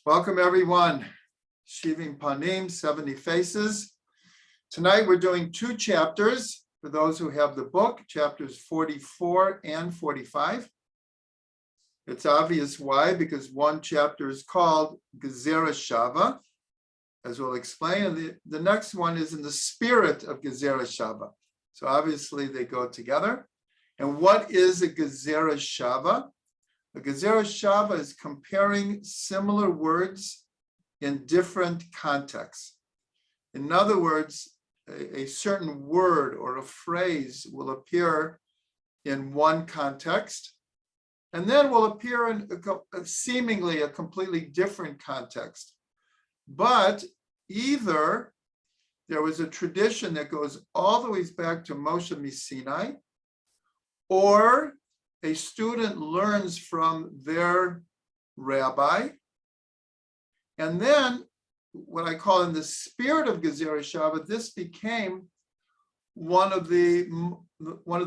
Welcome everyone. Shivim Panim, 70 Faces. Tonight we're doing two chapters for those who have the book, chapters 44 and 45. It's obvious why, because one chapter is called Gezerah Shavah, as we'll explain, and the next one is in the spirit of Gezerah Shavah. So obviously they go together. And what is a Gezerah Shavah? A Gezerah Shavah is comparing similar words in different contexts. In other words, a certain word or a phrase will appear in one context and then will appear in seemingly a completely different context. But either there was a tradition that goes all the way back to Moshe Sinai, or a student learns from their rabbi, and then what I call in the spirit of Gezerah Shavah, this became one of the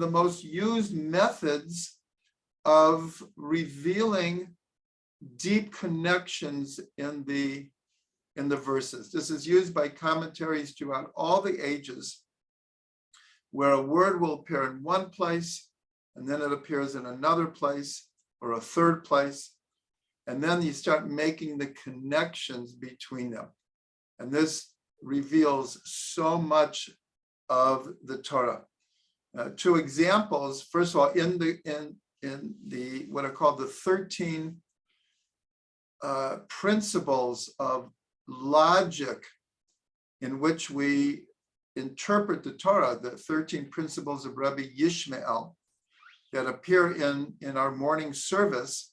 most used methods of revealing deep connections in the verses. This is used by commentaries throughout all the ages, where a word will appear in one place, and then it appears in another place or a third place. And then you start making the connections between them. And this reveals so much of the Torah. Two examples. First of all, in the what are called the 13 principles of logic in which we interpret the Torah, the 13 principles of Rabbi Yishmael, that appear in our morning service,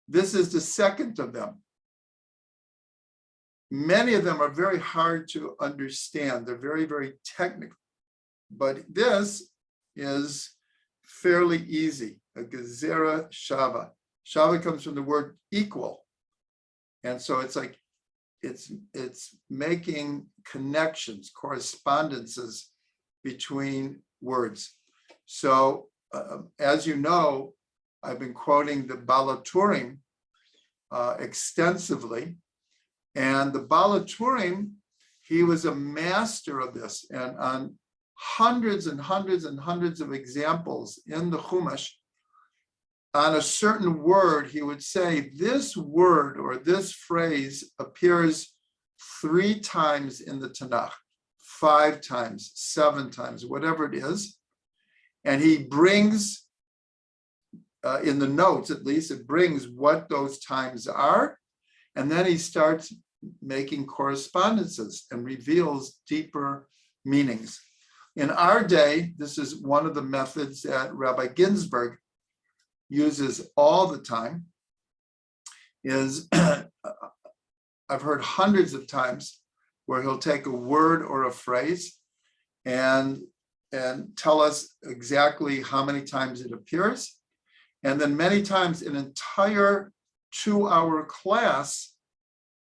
this is the second of them. Many of them are very hard to understand. They're very, very technical. But this is fairly easy, a Gezerah Shavah. Shavah comes from the word equal. And so it's like, it's making connections, correspondences between words. So, as you know, I've been quoting the Balaturim extensively, and the Balaturim, he was a master of this, and on hundreds and hundreds and hundreds of examples in the Chumash, on a certain word, he would say, this word or this phrase appears 3 times in the Tanakh, 5 times, 7 times, whatever it is. And he brings, in the notes at least, it brings what those times are. And then he starts making correspondences and reveals deeper meanings. In our day, this is one of the methods that Rabbi Ginsburg uses all the time, is I've heard hundreds of times where he'll take a word or a phrase and tell us exactly how many times it appears. And then many times an entire 2-hour class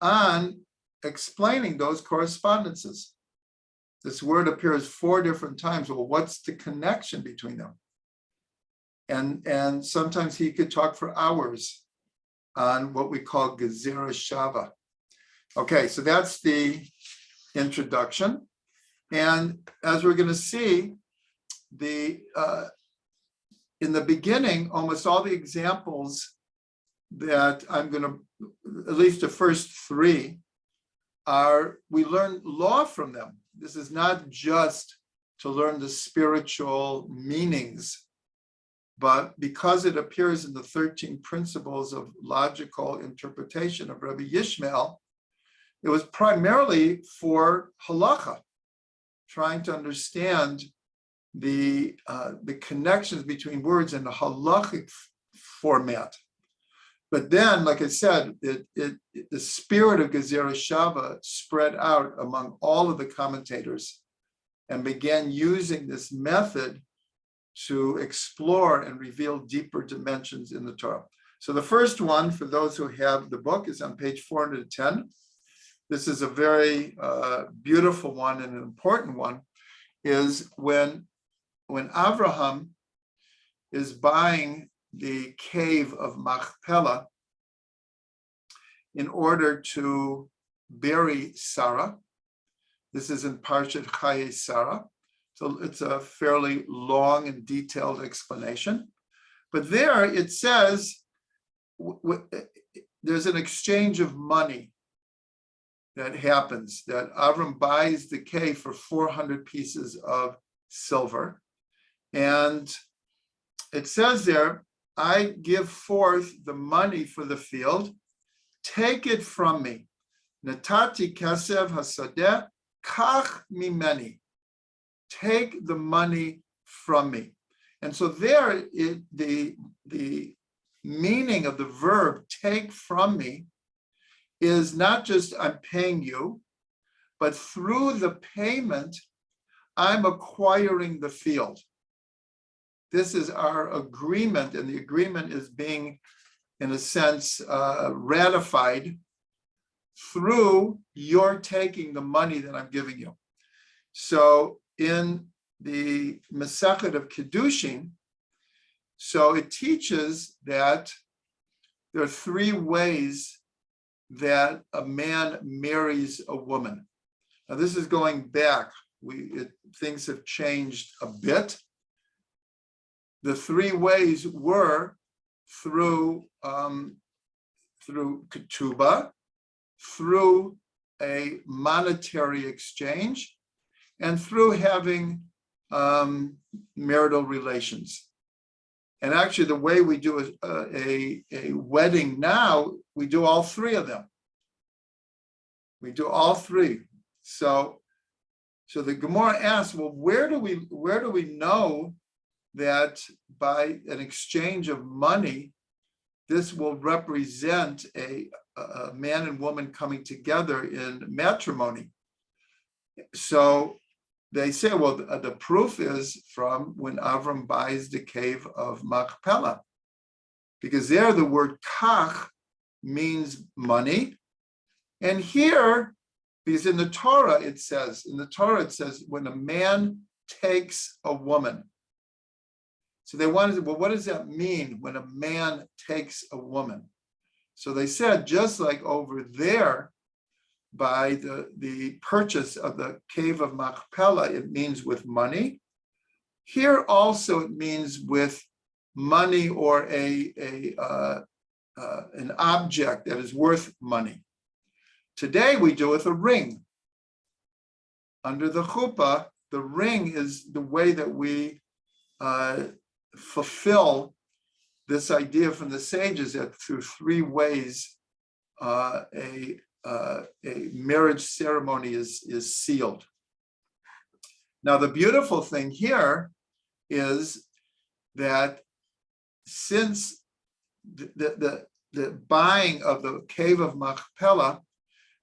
on explaining those correspondences. This word appears 4 different times. Well, what's the connection between them? And sometimes he could talk for hours on what we call Gezerah Shavah. Okay, so that's the introduction. And as we're going to see, in the beginning, almost all the examples that I'm going to, at least the first 3, we learn law from them. This is not just to learn the spiritual meanings, but because it appears in the 13 principles of logical interpretation of Rabbi Yishmael, it was primarily for halacha, trying to understand the connections between words in a halachic format. But then, like I said, the spirit of Gezerah Shavah spread out among all of the commentators and began using this method to explore and reveal deeper dimensions in the Torah. So the first one, for those who have the book, is on page 410. This is a very beautiful one and an important one, is when Avraham is buying the cave of Machpelah, in order to bury Sarah. This is in Parshat Chaye Sarah. So it's a fairly long and detailed explanation. But there it says there's an exchange of money that happens, that Avram buys the cave for 400 pieces of silver. And it says there, I give forth the money for the field, take it from me. Natati kasev hasadeh, kach mimeni. Take the money from me. And so there, the meaning of the verb take from me is not just I'm paying you, but through the payment, I'm acquiring the field. This is our agreement, and the agreement is being, in a sense, ratified through your taking the money that I'm giving you. So in the Masechet of Kiddushin, so it teaches that there are three ways that a man marries a woman. Now this is going back. Things have changed a bit. The three ways were through ketubah, through a monetary exchange, and through having marital relations. And actually, the way we do a wedding now, we do all three of them. We do all three. So the Gemara asks, well, where do we know that by an exchange of money, this will represent a man and woman coming together in matrimony? So they say, well, the proof is from when Avram buys the cave of Machpelah, because there the word kach means money. And here, because in the Torah it says, when a man takes a woman. So they wanted, well, what does that mean when a man takes a woman? So they said, just like over there, by the purchase of the cave of Machpelah, it means with money. Here also it means with money or an object that is worth money. Today we do with a ring. Under the chuppah, the ring is the way that we fulfill this idea from the sages that through three ways a marriage ceremony is sealed. Now, the beautiful thing here is that since the buying of the cave of Machpelah,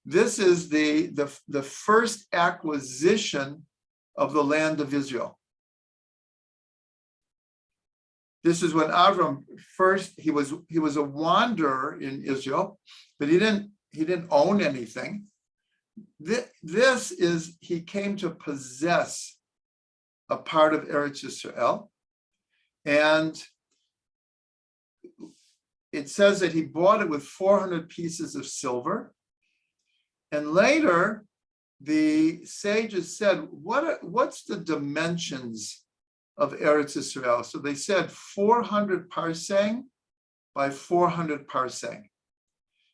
this is the first acquisition of the land of Israel. This is when Avram first, he was a wanderer in Israel, but he didn't own anything. This is, he came to possess a part of Eretz Yisrael. And it says that he bought it with 400 pieces of silver. And later, the sages said, what's the dimensions of Eretz Yisrael? So they said 400 parsang by 400 parsang.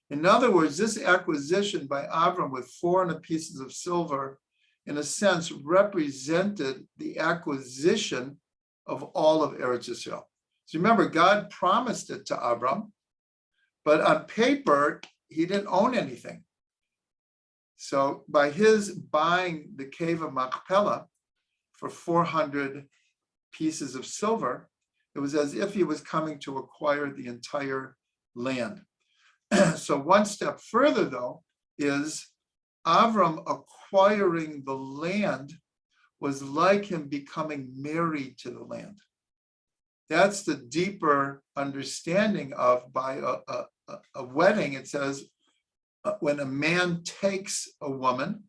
In other words, this acquisition by Avram with 400 pieces of silver, in a sense, represented the acquisition of all of Eretz Yisrael. So remember, God promised it to Avram, but on paper, he didn't own anything. So by his buying the cave of Machpelah for 400 pieces of silver, it was as if he was coming to acquire the entire land. So one step further, though, is Avram acquiring the land was like him becoming married to the land. That's the deeper understanding of by a wedding. It says when a man takes a woman,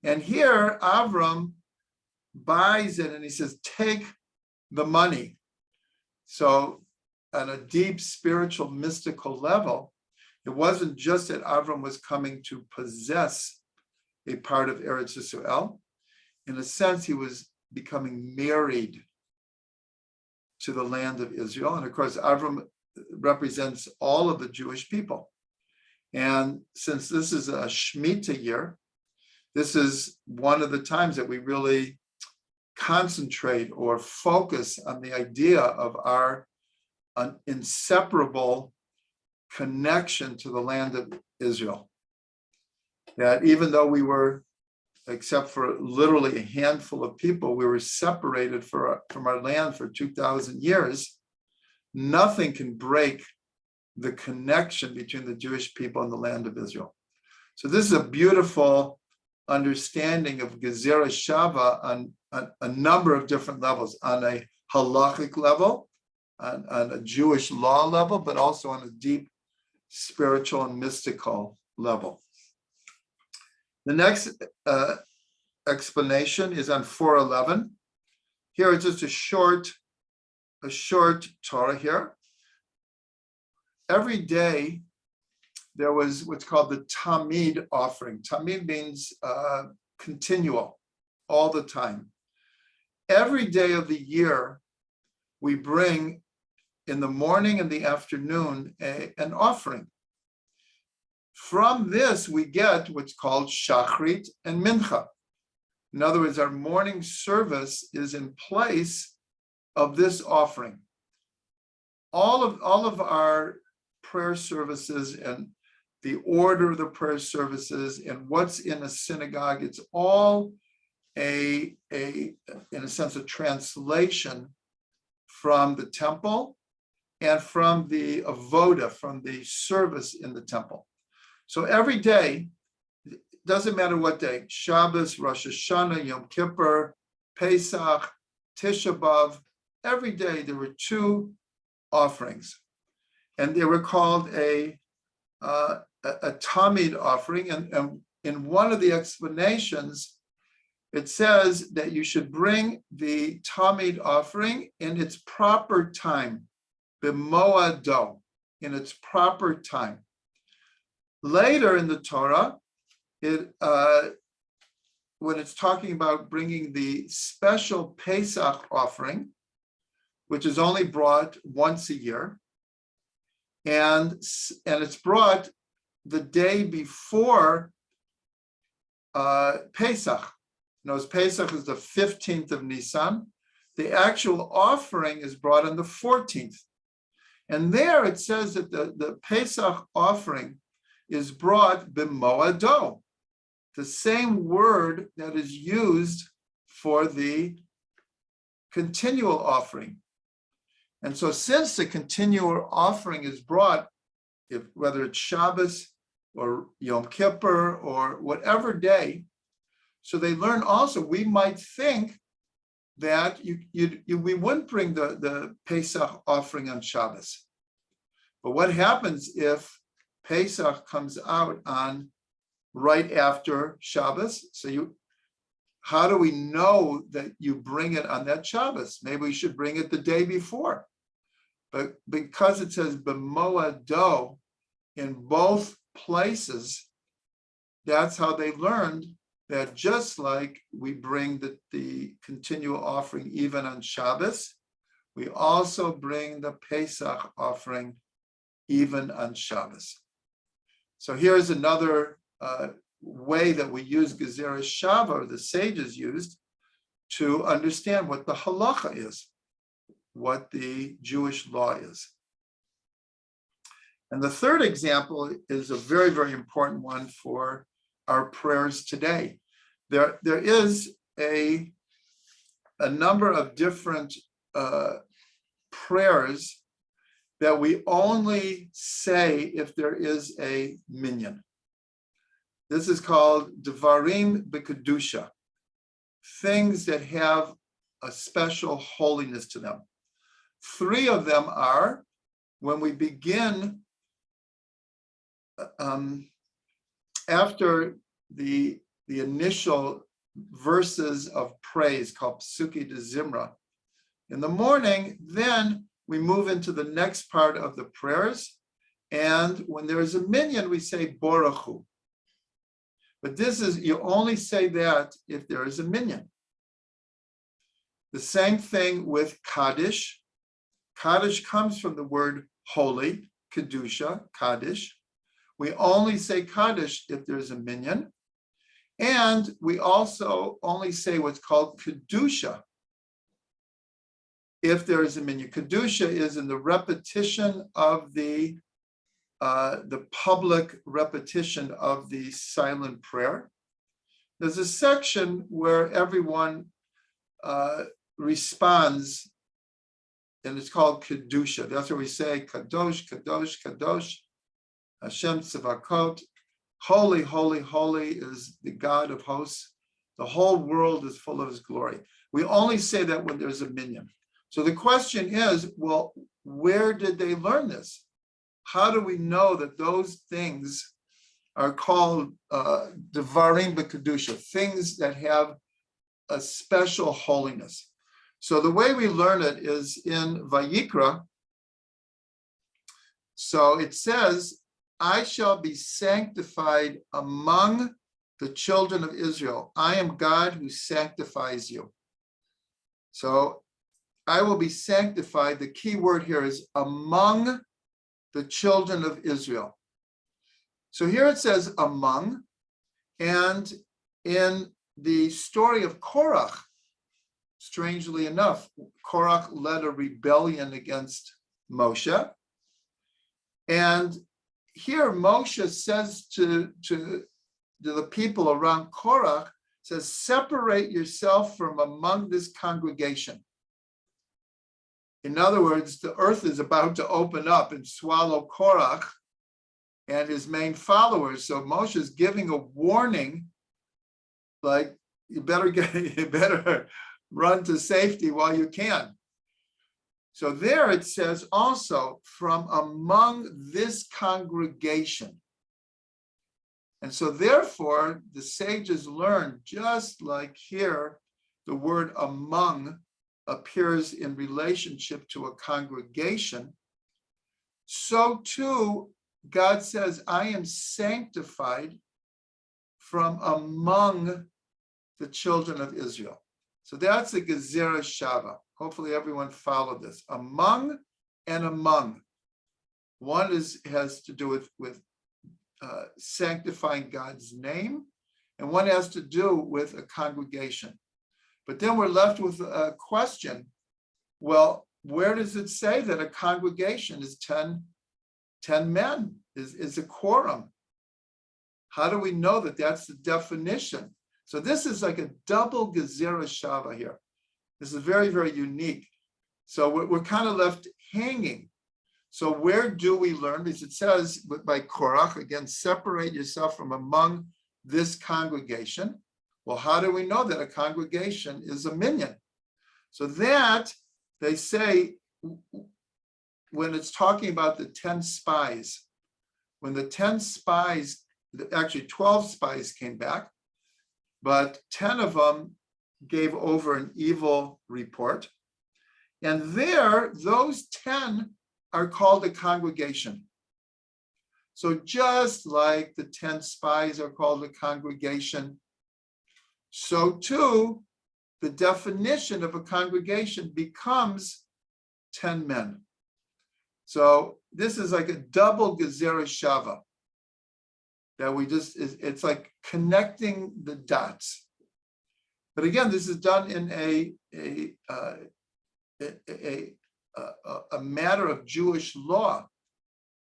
and here Avram buys it and he says, take the money. So on a deep spiritual mystical level, It wasn't just that Avram was coming to possess a part of Eretz Yisrael. In a sense, he was becoming married to the land of Israel. And of course, Avram represents all of the Jewish people. And since this is a Shemitah year, this is one of the times that we really concentrate or focus on the idea of our inseparable connection to the land of Israel. That even though we were, except for literally a handful of people, we were separated from our land for 2,000 years, nothing can break the connection between the Jewish people and the land of Israel. So this is a beautiful understanding of Gezerah Shavah on a number of different levels, on a halachic level, on a Jewish law level, but also on a deep spiritual and mystical level. The next explanation is on 4:11. Here is just a short Torah here. Every day there was what's called the Tamid offering. Tamid means continual, all the time. Every day of the year, we bring in the morning and the afternoon an offering. From this, we get what's called Shachrit and Mincha. In other words, our morning service is in place of this offering. All of our prayer services and the order of the prayer services and what's in a synagogue, it's all in a sense, a translation from the temple and from the avoda, from the service in the temple. So every day, doesn't matter what day, Shabbos, Rosh Hashanah, Yom Kippur, Pesach, Tisha B'Av, every day there were two offerings. And they were called a Tamid offering. And in one of the explanations, it says that you should bring the Tamid offering in its proper time, b'moado, in its proper time. Later in the Torah, when it's talking about bringing the special Pesach offering, which is only brought once a year, and it's brought the day before Pesach. Knows Pesach is the 15th of Nisan. The actual offering is brought on the 14th. And there it says that the Pesach offering is brought b'moado, the same word that is used for the continual offering. And so since the continual offering is brought, whether it's Shabbos or Yom Kippur or whatever day, so they learn also, we might think that we wouldn't bring the Pesach offering on Shabbos. But what happens if Pesach comes out on right after Shabbos? So how do we know that you bring it on that Shabbos? Maybe we should bring it the day before. But because it says b'moado in both places, that's how they learned that just like we bring the continual offering even on Shabbos, we also bring the Pesach offering even on Shabbos. So here's another way that we use Gezerah Shavah, or the sages used, to understand what the halacha is, what the Jewish law is. And the third example is a very, very important one for our prayers today. There is a number of different prayers that we only say if there is a minyan. This is called Devarim B'Kedusha, things that have a special holiness to them. 3 of them are when we begin after the initial verses of praise called Psuki de Zimra in the morning, then we move into the next part of the prayers, And when there is a minyan, we say borachu. But you only say that if there is a minyan. The same thing with Kaddish. Kaddish comes from the word holy, Kedusha, Kaddish. We only say Kaddish if there's a minyan. And we also only say what's called Kedusha if there is a minyan. Kedusha is in the repetition of the public repetition of the silent prayer. There's a section where everyone responds, and it's called Kedusha. That's where we say Kadosh, Kadosh, Kadosh, Hashem Tzavakot. Holy, holy, holy is the God of hosts. The whole world is full of his glory. We only say that when there's a minyan. So the question is, well, where did they learn this? How do we know that those things are called Devarim B'Kedusha, things that have a special holiness? So the way we learn it is in Vayikra. So it says, I shall be sanctified among the children of Israel. I am God who sanctifies you. So I will be sanctified. The key word here is among the children of Israel. So here it says among, and in the story of Korach, strangely enough, Korach led a rebellion against Moshe. And here Moshe says to the people around Korach, says, separate yourself from among this congregation. In other words, the earth is about to open up and swallow Korach and his main followers. So Moshe is giving a warning, like you better run to safety while you can. So there it says also from among this congregation. And so therefore the sages learned, just like here, the word among appears in relationship to a congregation, so too God says, I am sanctified from among the children of Israel. So that's the Gezerah Shavah. Hopefully everyone followed this. Among and among. One has to do with sanctifying God's name, and one has to do with a congregation. But then we're left with a question. Well, where does it say that a congregation is 10 men, is a quorum? How do we know that that's the definition? So this is like a double Gezerah Shavah here. This is very, very unique. So we're kind of left hanging. So where do we learn? Because it says by Korach, again, separate yourself from among this congregation. Well, how do we know that a congregation is a minyan? So that, they say, when it's talking about the 10 spies, when the 10 spies, actually 12 spies came back, but 10 of them gave over an evil report. And there, those 10 are called a congregation. So just like the 10 spies are called a congregation, so too, the definition of a congregation becomes 10 men. So this is like a double Gezerah Shavah that it's like connecting the dots. But again, this is done in a matter of Jewish law.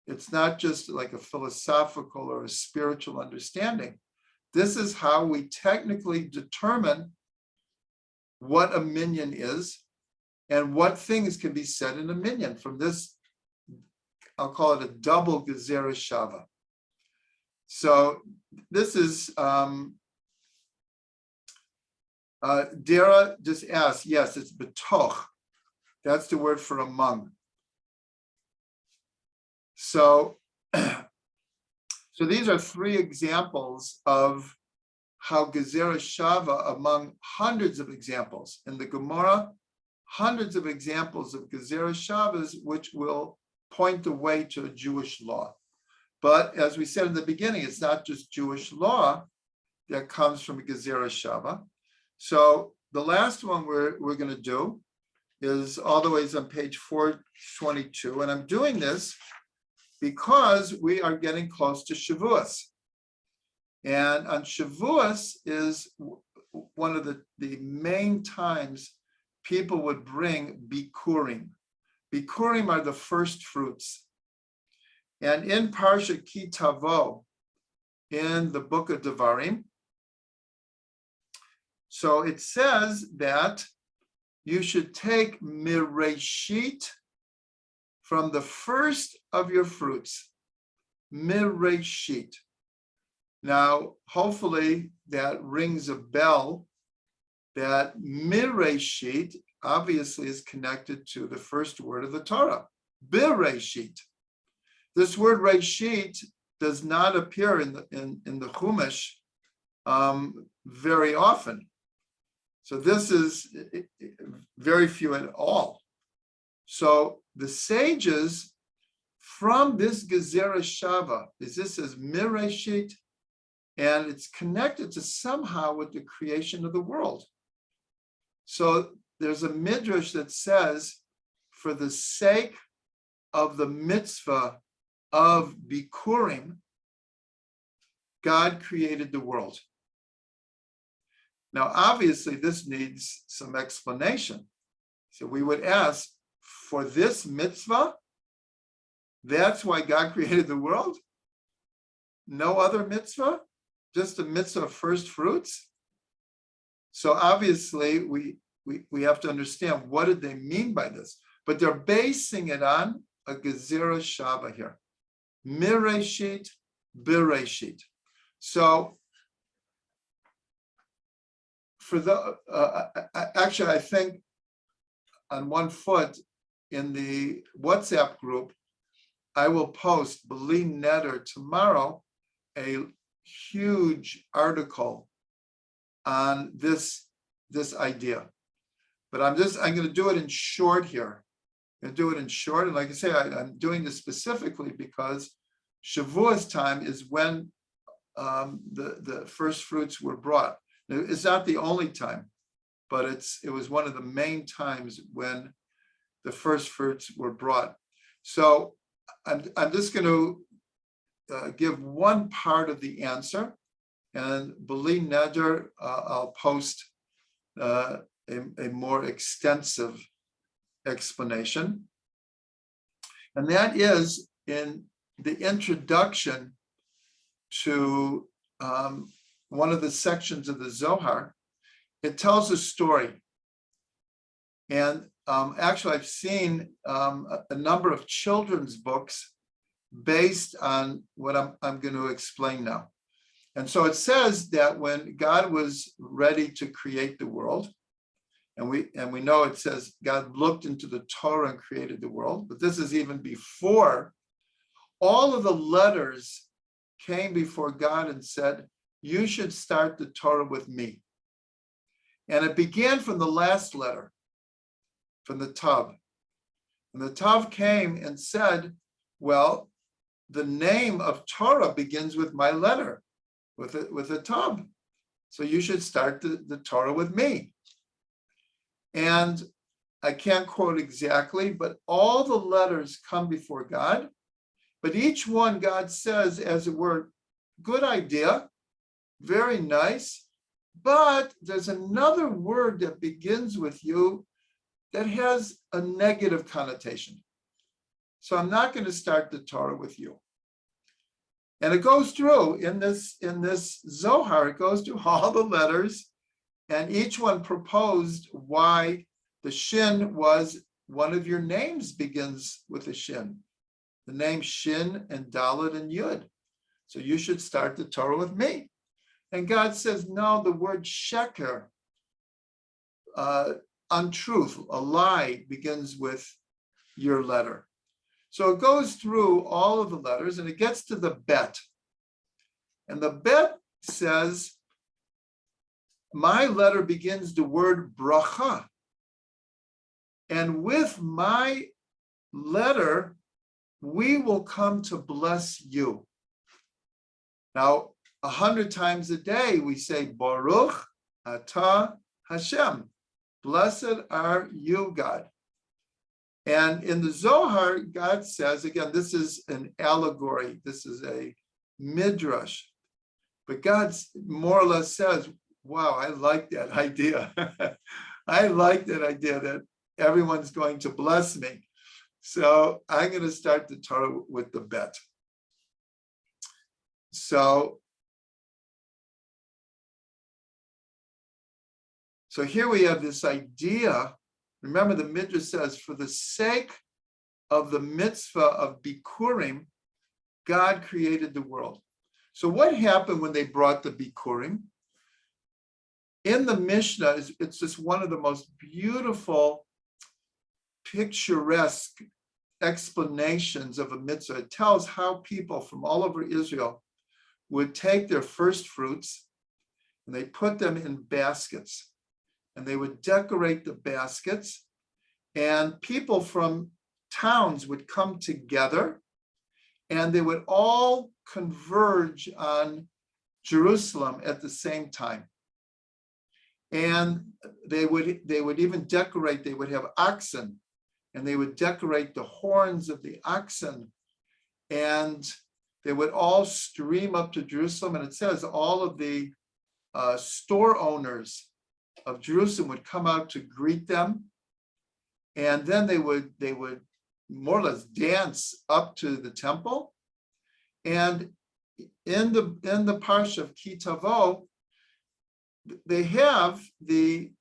It's not just like a philosophical or a spiritual understanding. This is how we technically determine what a minyan is and what things can be said in a minyan. From this, I'll call it a double Gezerah Shavah. So this is, Dara just asked, yes, it's betoch. That's the word for among. So these are 3 examples of how Gezerah Shavah, among hundreds of examples in the Gemara, hundreds of examples of Gezerah Shavahs, which will point the way to a Jewish law. But as we said in the beginning, it's not just Jewish law that comes from Gezerah Shavah. So the last one we're going to do is all the way on page 422. And I'm doing this because we are getting close to Shavuos. And on Shavuos is one of the main times people would bring bikurim. Bikurim are the first fruits. And in Parsha Ki Tavo, in the book of Devarim, so it says that you should take mireshit from the first of your fruits. Mireshit. Now, hopefully that rings a bell, that mireshit obviously is connected to the first word of the Torah, bereshit. This word reshit does not appear in the Chumash very often. So this is very few at all. So the sages from this Gezerah Shavah, this is mireshit, and it's connected to somehow with the creation of the world. So there's a midrash that says, for the sake of the mitzvah of bikurim, God created the world. Now, obviously, this needs some explanation. So we would ask, for this mitzvah, that's why God created the world? No other mitzvah? Just a mitzvah of first fruits? So obviously, we have to understand, what did they mean by this? But they're basing it on a Gezerah Shavah here. Mireshit, bereshit. So for the actually, I think on one foot in the WhatsApp group, I will post B'li Neder tomorrow a huge article on this idea. But I'm going to do it in short here. I'm going to do it in short, and like I say, I'm doing this specifically because Shavuos time is when the first fruits were brought. It's not the only time, but it was one of the main times when the first fruits were brought. So I'm just going to give one part of the answer, and B'li Neder, I'll post a more extensive explanation. And that is in the introduction to one of the sections of the Zohar. It tells a story. And actually, I've seen a number of children's books based on what I'm going to explain now. And so it says that when God was ready to create the world, and we know it says God looked into the Torah and created the world, but this is even before all of the letters came before God and said, you should start the Torah with me. And it began from the last letter, from the Tav. And the Tav came and said, well, the name of Torah begins with my letter, with a Tav. So you should start the Torah with me. And I can't quote exactly, but all the letters come before God. But each one, God says, as it were, good idea, very nice, but there's another word that begins with you that has a negative connotation. So I'm not going to start the Torah with you. And it goes through in this Zohar, it goes through all the letters, and each one proposed why the Shin was one of your names begins with a Shin. The name Shin and Dalet and Yud. So you should start the Torah with me. And God says, no, the word sheker, untruth, a lie, begins with your letter. So it goes through all of the letters and it gets to the bet. And the bet says, my letter begins the word bracha. And with my letter, we will come to bless you. Now, 100 times a day, we say, Baruch Atah Hashem. Blessed are you, God. And in the Zohar, God says, again, this is an allegory. This is a midrash. But God more or less says, wow, I like that idea. I like that idea that everyone's going to bless me. So I'm going to start the Torah with the bet. So here we have this idea. Remember, the Midrash says, for the sake of the mitzvah of Bikurim, God created the world. So what happened when they brought the Bikurim? In the Mishnah, it's just one of the most beautiful, picturesque explanations of a mitzvah. It tells how people from all over Israel would take their first fruits and they put them in baskets. And they would decorate the baskets, and people from towns would come together, and they would all converge on Jerusalem at the same time. And they would even decorate, they would have oxen, and they would decorate the horns of the oxen, and they would all stream up to Jerusalem. And it says all of the store owners of Jerusalem would come out to greet them, and then they would more or less dance up to the temple. And in the parsha of Ki Tavo, they have the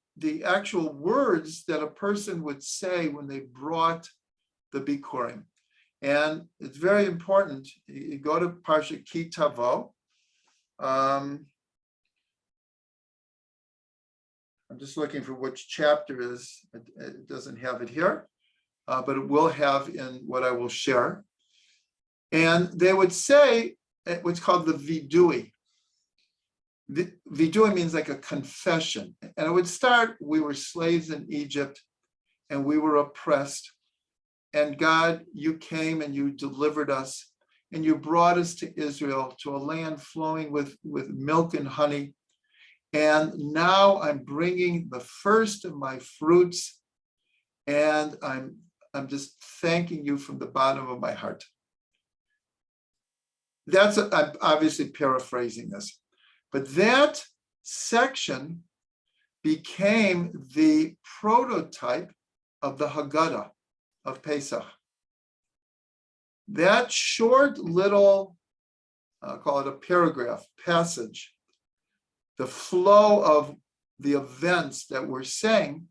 actual words that a person would say when they brought the Bikurim, and it's very important. You go to parsha Ki Tavo. I'm just looking for which chapter is. It doesn't have it here, but it will have in what I will share. And they would say what's called the vidui. The vidui means like a confession. And it would start, we were slaves in Egypt and we were oppressed. And God, you came and you delivered us and you brought us to Israel, to a land flowing with milk and honey. And now I'm bringing the first of my fruits, and I'm just thanking you from the bottom of my heart. I'm obviously paraphrasing this, but that section became the prototype of the Haggadah of Pesach. That short little, I'll call it a paragraph, passage, the flow of the events that we're saying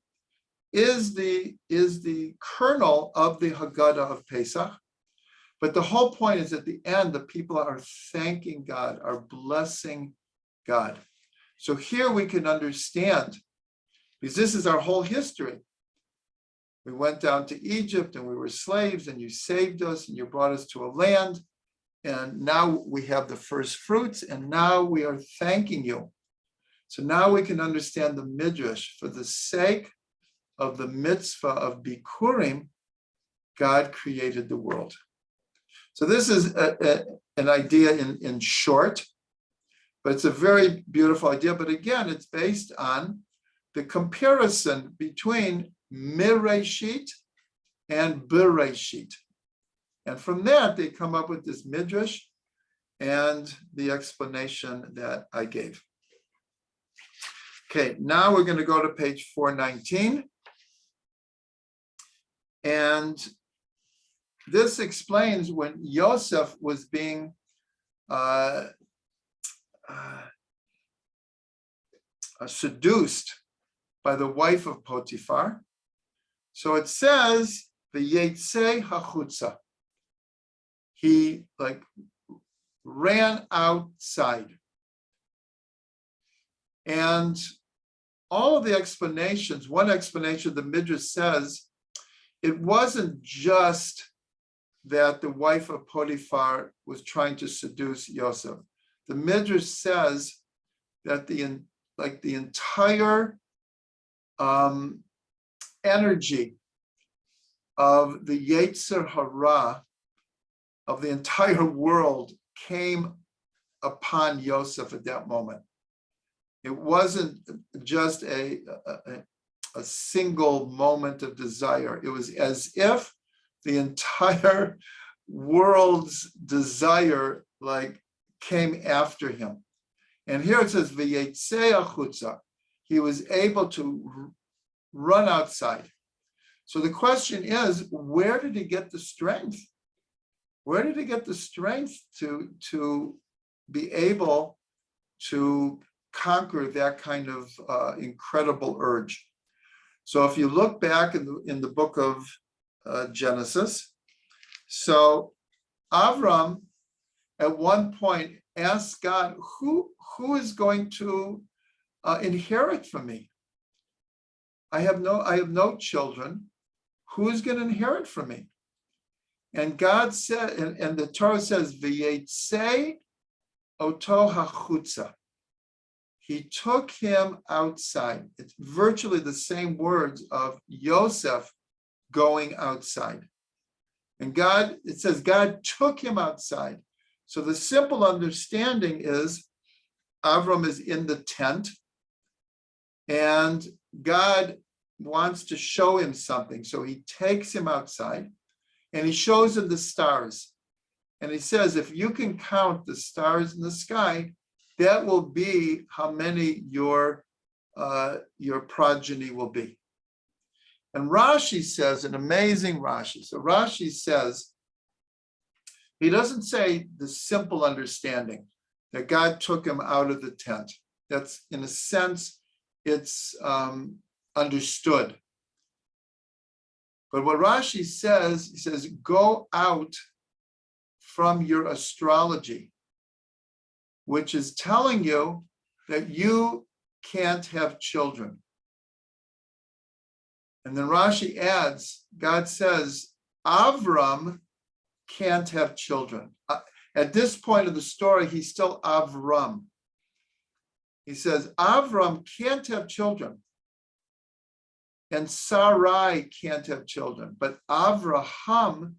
is the kernel of the Haggadah of Pesach. But the whole point is at the end, the people are thanking God, are blessing God. So here we can understand, because this is our whole history. We went down to Egypt and we were slaves, and you saved us and you brought us to a land. And now we have the first fruits, and now we are thanking you. So now we can understand the midrash. For the sake of the mitzvah of Bikurim, God created the world. So this is an idea in short, but it's a very beautiful idea. But again, it's based on the comparison between Mireshit and Bereshit. And from that, they come up with this midrash and the explanation that I gave. Okay, now we're going to go to page 419. And this explains when Yosef was being seduced by the wife of Potiphar. So it says, V'yetzei hachutza. He ran outside. And all of the explanations, one explanation, the Midrash says, it wasn't just that the wife of Potiphar was trying to seduce Yosef. The Midrash says that the entire energy of the Yetzer Hara of the entire world came upon Yosef at that moment. It wasn't just a single moment of desire. It was as if the entire world's desire came after him. And here it says, V'yetzei achutza. He was able to run outside. So the question is, where did he get the strength? Where did he get the strength to be able to conquer that kind of incredible urge? So if you look back in the book of Genesis, so Avram at one point asked God, who is going to inherit from me? I have no children. Who is going to inherit from me? And God said, and the Torah says, V'yetzei oto hachutza. He took him outside. It's virtually the same words of Yosef going outside. And it says God took him outside. So the simple understanding is Avram is in the tent and God wants to show him something. So he takes him outside and he shows him the stars. And he says, if you can count the stars in the sky, that will be how many your progeny will be. And Rashi says, an amazing Rashi. So Rashi says, he doesn't say the simple understanding that God took him out of the tent. That's, in a sense, it's understood. But what Rashi says, he says, go out from your astrology, which is telling you that you can't have children. And then Rashi adds, God says, Avram can't have children. At this point of the story, he's still Avram. He says, Avram can't have children. And Sarai can't have children. But Avraham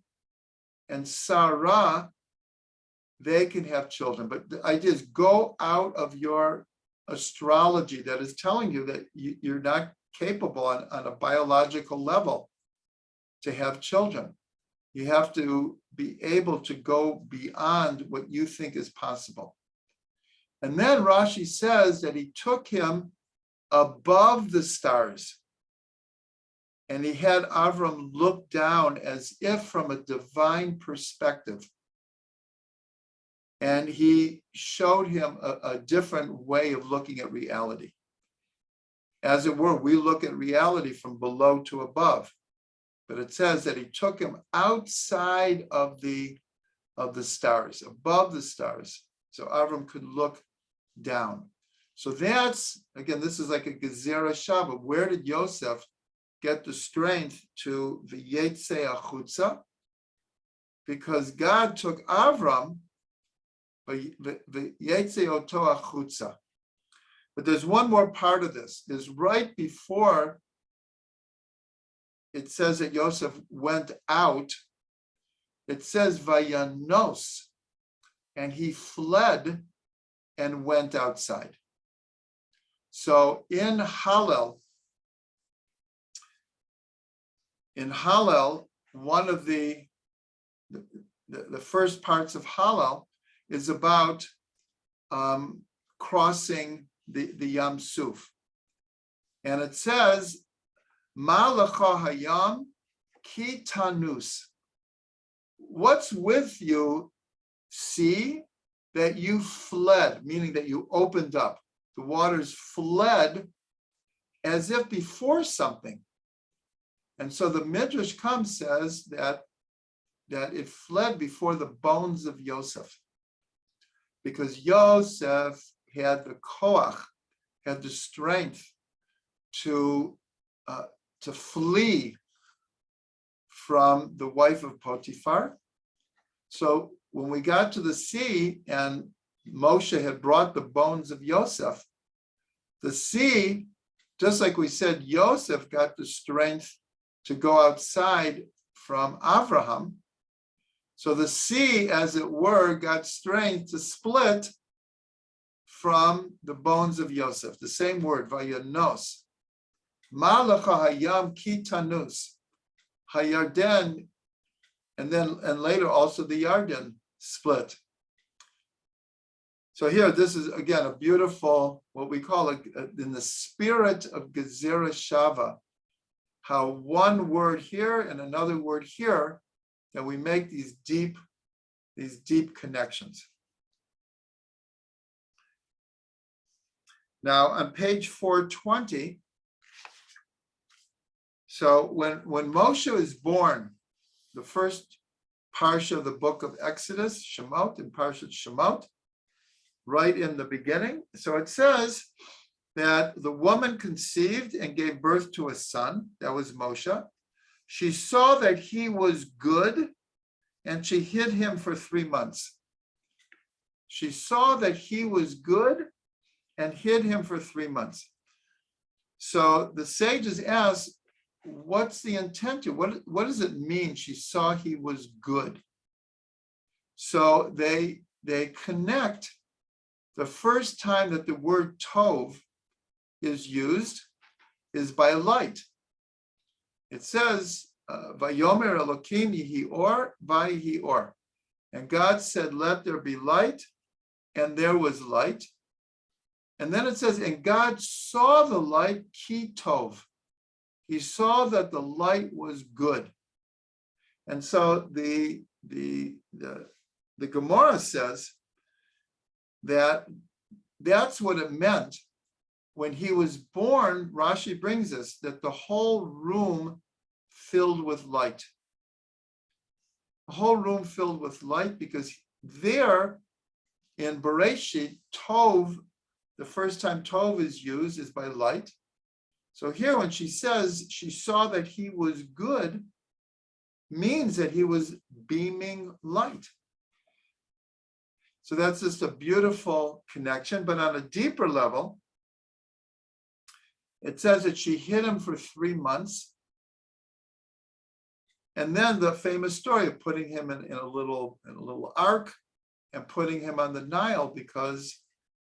and Sarah, they can have children. But the idea is go out of your astrology that is telling you that you're not capable on a biological level to have children. You have to be able to go beyond what you think is possible. And then Rashi says that he took him above the stars. And he had Avram look down as if from a divine perspective. And he showed him a different way of looking at reality. As it were, we look at reality from below to above. But it says that he took him outside of the stars, above the stars. So Avram could look down. So that's, again, this is like a Gezerah Shavah. Where did Yosef get the strength to V'yetzei achutza? Because God took Avram, V'yetzei oto achutza. But there's one more part of this. Is right before it says that Yosef went out, it says Vayanos, and he fled and went outside. So in Hallel, one of the first parts of Hallel is about crossing the Yam Suf. And it says, Ma lecha hayam ki tanus. What's with you, sea, that you fled, meaning that you opened up. The waters fled as if before something. And so the Midrash says that it fled before the bones of Yosef. Because Yosef had the koach, had the strength to flee from the wife of Potiphar. So when we got to the sea and Moshe had brought the bones of Yosef, the sea, just like we said, Yosef got the strength to go outside from Avraham. So the sea, as it were, got strength to split from the bones of Yosef. The same word, vayanos. Malacha hayam kitanus. Hayarden, and later also the Yarden split. So here, this is again a beautiful, what we call in the spirit of Gezerah Shavah, how one word here and another word here, that we make these deep connections. Now on page 420, so when Moshe is born, the first parsha of the book of Exodus, Shemot, in Parshat Shemot, right in the beginning. So it says that the woman conceived and gave birth to a son. That was Moshe. She saw that he was good, and she hid him for 3 months. She saw that he was good and hid him for 3 months. So the sages ask, what's the intent here? What does it mean she saw he was good? So they connect the first time that the word tov is used is by light. It says, Vayomer Elokim yihi or, vayihi or. And God said, let there be light, and there was light. And then it says, and God saw the light, ki tov. He saw that the light was good. And so the Gemara says that that's what it meant when he was born. Rashi brings us that the whole room filled with light. The whole room filled with light, because there in Bereshit, Tov, the first time Tov is used is by light. So here when she says she saw that he was good, means that he was beaming light. So that's just a beautiful connection. But on a deeper level, it says that she hid him for 3 months. And then the famous story of putting him in a little ark and putting him on the Nile, because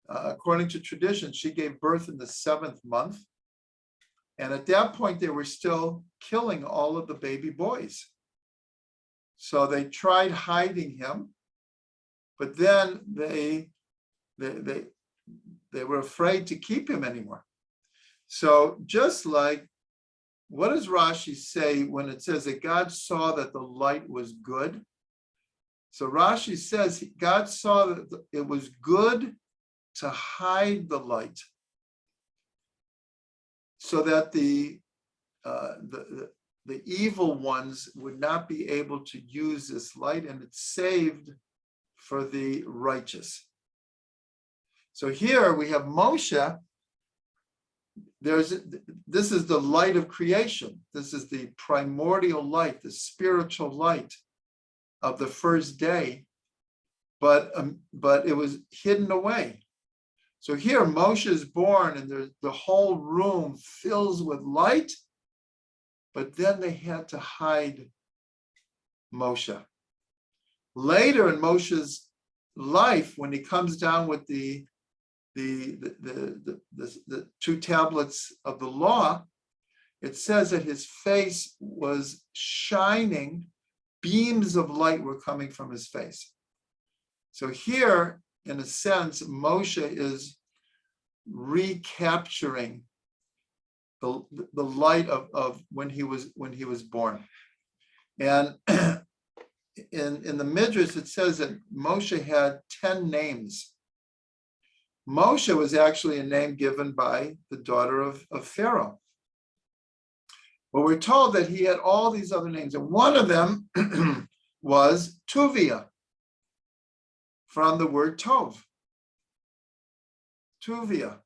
according to tradition, she gave birth in the 7th month. And at that point, they were still killing all of the baby boys. So they tried hiding him, but then they were afraid to keep him anymore. So just like, what does Rashi say when it says that God saw that the light was good? So Rashi says God saw that it was good to hide the light, so that the evil ones would not be able to use this light, and it's saved for the righteous. So here we have Moshe. This is the light of creation. This is the primordial light, the spiritual light of the first day, but it was hidden away. So here Moshe is born, and the whole room fills with light, but then they had to hide Moshe. Later in Moshe's life, when he comes down with the 2 tablets of the law, it says that his face was shining, beams of light were coming from his face. So here, in a sense, Moshe is recapturing the light of when he was born. And in the Midrash, it says that Moshe had 10 names. Moshe was actually a name given by the daughter of Pharaoh. But we're told that he had all these other names, and one of them was Tuvia, from the word Tov. Tuvia,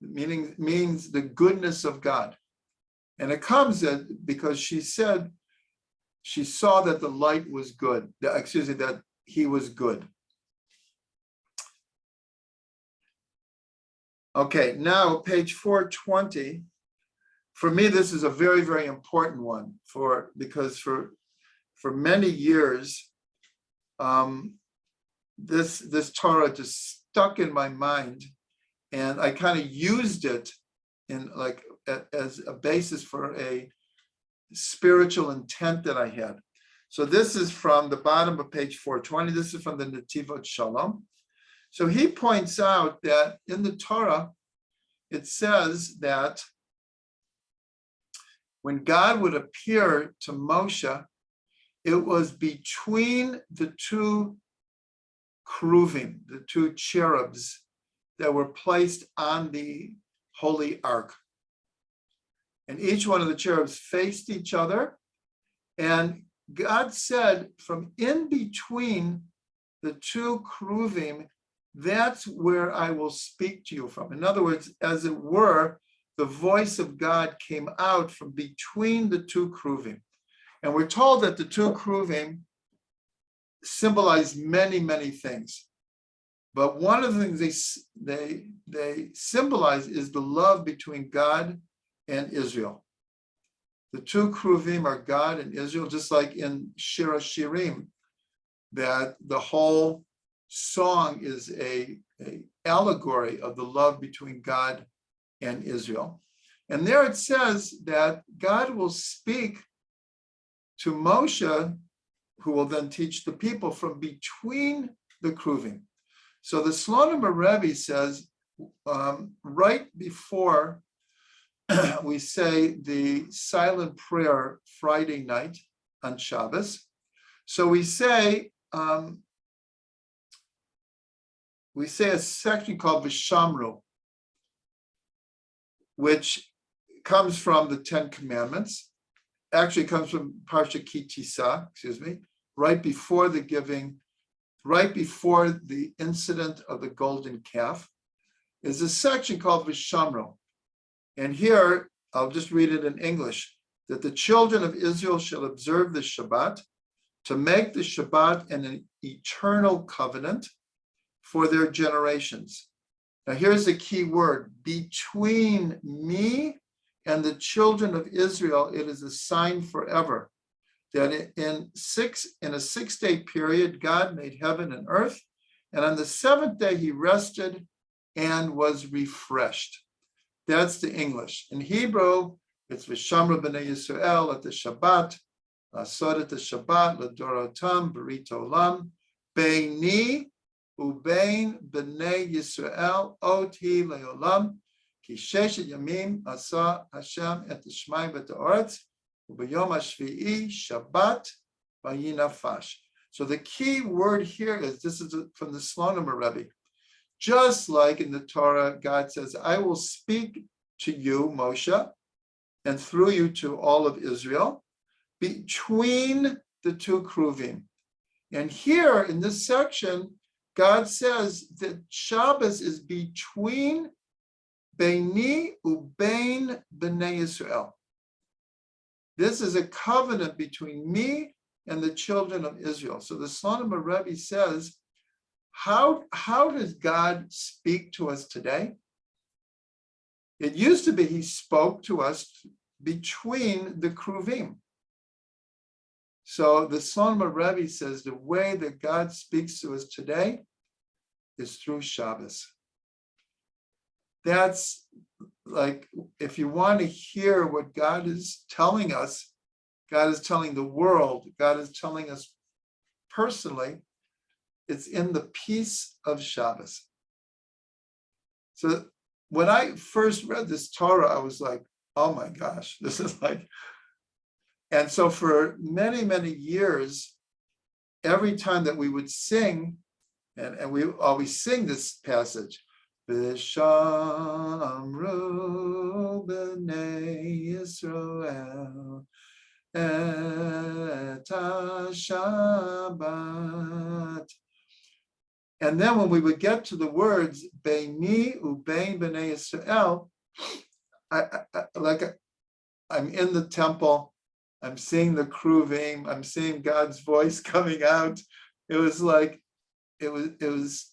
means the goodness of God. And it comes because she said she saw that the light was good, that he was good. Okay, now page 420. For me, this is a very, very important one because for many years, this Torah just stuck in my mind, and I kind of used it in as a basis for a spiritual intent that I had. So this is from the bottom of page 420. This is from the Netivot Shalom. So he points out that in the Torah, it says that when God would appear to Moshe, it was between the two keruvim, the two cherubs that were placed on the Holy Ark. And each one of the cherubs faced each other. And God said, from in between the two keruvim, that's where I will speak to you from. In other words, as it were, the voice of God came out from between the two keruvim. And we're told that the two keruvim symbolize many, many things. But one of the things they symbolize is the love between God and Israel. The two keruvim are God and Israel, just like in Shir Shirim, that the whole song is a allegory of the love between God and Israel. And there it says that God will speak to Moshe, who will then teach the people from between the keruvim. So the Slonim Rebbe says, right before we say the silent prayer Friday night on Shabbos, so we say a section called V'shamru, which comes from the Ten Commandments. Actually comes from Parsha Ki Tisa, right before the giving, right before the incident of the golden calf, is a section called V'shamru. And here, I'll just read it in English, that the children of Israel shall observe the Shabbat to make the Shabbat an eternal covenant for their generations. Now here's the key word: between me and the children of Israel, it is a sign forever that in a 6-day period, God made heaven and earth, and on the 7th day he rested and was refreshed. That's the English. In Hebrew, it's V'shamru b'nei Yisrael at the Shabbat, Lasod at the Shabbat, L'dorotam, B'rit Olam, Beini ubein b'nei Yisrael, ot hi le'olam, ki sheshet yamim asa Hashem et Shmai v'et ha'oretz, u'b'yom hashvi'i Shabbat v'yinafash. So the key word here is, this is from the Slonim Rebbe. Just like in the Torah, God says, I will speak to you, Moshe, and through you to all of Israel, between the two keruvim. And here in this section, God says that Shabbos is between Beini ubein b'nei Yisrael. This is a covenant between me and the children of Israel. So the Slonim Rebbe says, how does God speak to us today? It used to be he spoke to us between the keruvim. So the Slonim Rebbe says the way that God speaks to us today is through Shabbos. That's like, if you want to hear what God is telling us, God is telling the world, God is telling us personally, it's in the peace of Shabbos. So when I first read this Torah, I was like, oh my gosh, this is like, and so for many, many years, every time that we would sing, and we always sing this passage, V'shamru b'nei Yisrael et ha-Shabbat. And then when we would get to the words, Beini ubein b'nei Yisrael, I'm in the temple, I'm seeing the keruvim, I'm seeing God's voice coming out. It was like, it was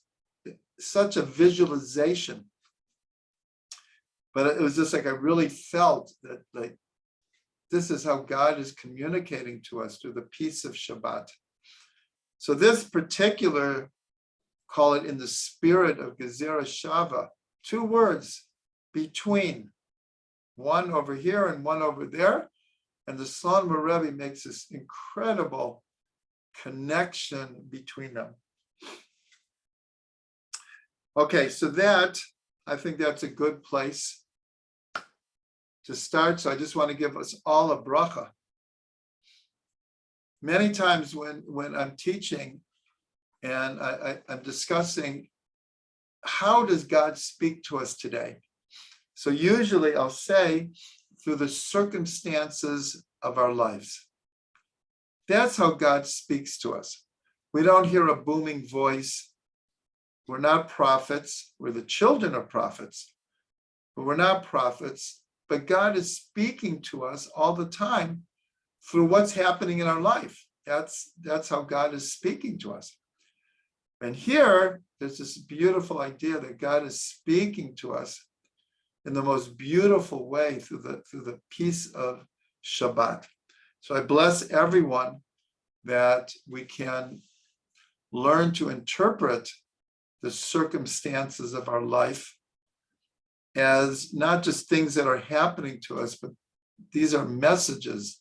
such a visualization. But it was just like, I really felt that like, this is how God is communicating to us through the peace of Shabbat. So this particular, call it in the spirit of Gezerah Shavah, 2 words, between, one over here and one over there. And the Talmud Rabbi makes this incredible connection between them. Okay, so I think that's a good place to start. So I just want to give us all a bracha. Many times when I'm teaching and I'm discussing how does God speak to us today? So usually I'll say through the circumstances of our lives. That's how God speaks to us. We don't hear a booming voice. We're not prophets. We're the children of prophets, but we're not prophets. But God is speaking to us all the time through what's happening in our life. That's how God is speaking to us. And here, there's this beautiful idea that God is speaking to us in the most beautiful way through the peace of Shabbat. So I bless everyone that we can learn to interpret the circumstances of our life as not just things that are happening to us, but these are messages.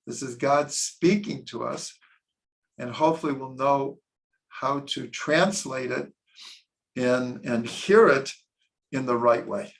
This is God speaking to us, and hopefully we'll know how to translate it and hear it in the right way.